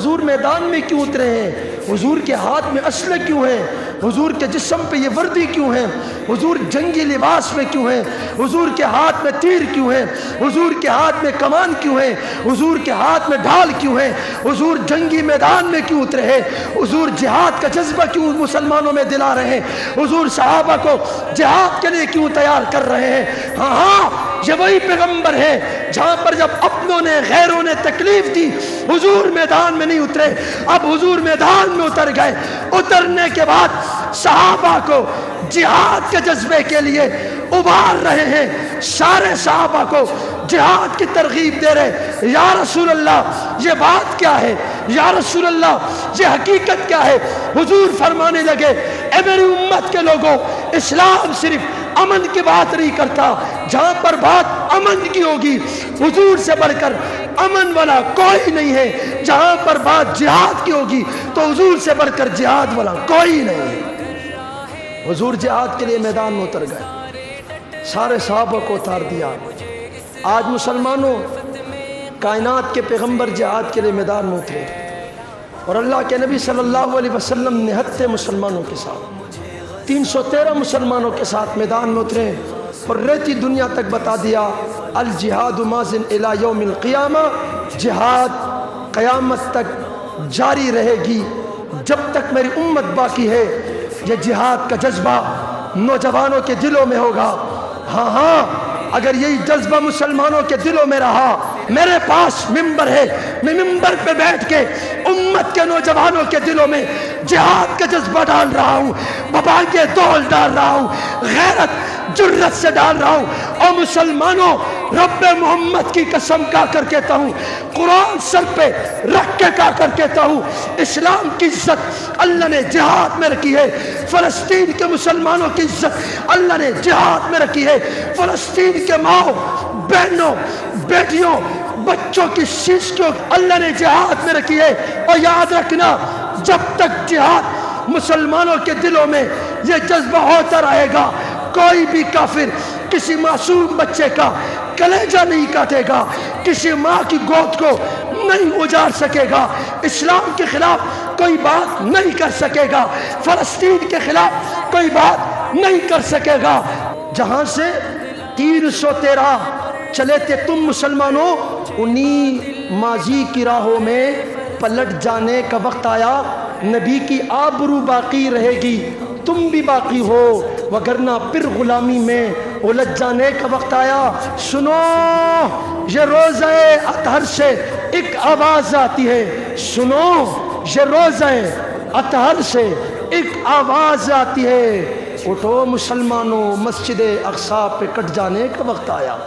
حضور میدان میں کیوں اترے ہیں؟ حضور کے ہاتھ میں اسلحے کیوں ہیں؟ حضور کے جسم پہ یہ وردی کیوں ہیں؟ حضور جنگی لباس میں کیوں ہیں؟ حضور کے ہاتھ میں تیر کیوں ہیں؟ حضور کے ہاتھ میں کمان کیوں ہیں؟ حضور کے ہاتھ میں ڈھال کیوں ہیں؟ حضور جنگی میدان میں کیوں اترے ہیں؟ حضور جہاد کا جذبہ کیوں مسلمانوں میں دلا رہے ہیں؟ حضور صحابہ کو جہاد کے لیے کیوں تیار کر رہے ہیں؟ ہاں یہ وہی پیغمبر ہے جہاں پر جب اپنوں نے غیروں نے تکلیف دی حضور میدان میں نہیں اترے، اب حضور میدان میں اتر گئے۔ اترنے کے بعد صحابہ کو جہاد کے جذبے کے لیے ابھار رہے ہیں، سارے صحابہ کو جہاد کی ترغیب دے رہے۔ یا رسول اللہ یہ بات کیا ہے؟ یا رسول اللہ یہ حقیقت کیا ہے؟ حضور فرمانے لگے، اے میری امت کے لوگوں، اسلام صرف امن کی بات نہیں کرتا، جہاں پر بات امن کی ہوگی حضور سے بڑھ کر امن والا کوئی نہیں ہے، جہاں پر بات جہاد کی ہوگی تو حضور سے بڑھ کر جہاد والا کوئی نہیں ہے۔ حضور جہاد کے لیے میدان میں اتر گئے، سارے صحابہ کو اتار دیا۔ آج مسلمانوں، کائنات کے پیغمبر جہاد کے لیے میدان میں اترے اور اللہ کے نبی صلی اللہ علیہ وسلم نہتے مسلمانوں کے ساتھ 313 مسلمانوں کے ساتھ میدان میں اترے اور رہتی دنیا تک بتا دیا، الجہاد ماضٍ الی یوم القیامہ، جہاد قیامت تک جاری رہے گی جب تک میری امت باقی ہے۔ یہ جہاد کا جذبہ نوجوانوں کے دلوں میں ہوگا۔ ہاں اگر یہی جذبہ مسلمانوں کے دلوں میں رہا، میرے پاس ممبر ہے، میں ممبر پہ بیٹھ کے امت کے نوجوانوں کے دلوں میں جہاد کا جذبہ ڈال رہا ہوں، بابانگے دول ڈال رہا ہوں، غیرت جرت سے ڈال رہا ہوں۔ اور مسلمانوں، رب محمد کی قسم کھا کر کہتا ہوں، قرآن سر پہ رکھ کے کہا کر کہتا ہوں، اسلام کی عزت اللہ نے جہاد میں رکھی ہے، فلسطین کے مسلمانوں کی عزت اللہ نے جہاد میں رکھی ہے، فلسطین کے ماؤں بہنوں بیٹیوں بچوں کی شیش کو اللہ نے جہاد میں رکھی ہے۔ اور یاد رکھنا، جب تک جہاد مسلمانوں کے دلوں میں یہ جذبہ ہوتا رہے گا، کوئی بھی کافر کسی معصوم بچے کا کلیجہ نہیں کاٹے گا، کسی ماں کی گود کو نہیں اجاڑ سکے گا، اسلام کے خلاف کوئی بات نہیں کر سکے گا، فلسطین کے خلاف کوئی بات نہیں کر سکے گا۔ جہاں سے 313 چلے تھے تم مسلمانوں، انہی ماضی کی راہوں میں پلٹ جانے کا وقت آیا۔ نبی کی آبرو باقی رہے گی، تم بھی باقی ہو، وگرنہ پھر غلامی میں الجھ جانے کا وقت آیا۔ سنو، یہ روزہ اطہر سے ایک آواز آتی ہے، سنو یہ روزہ اطہر سے ایک آواز آتی ہے، اٹھو مسلمانوں، مسجد اقصی پہ کٹ جانے کا وقت آیا۔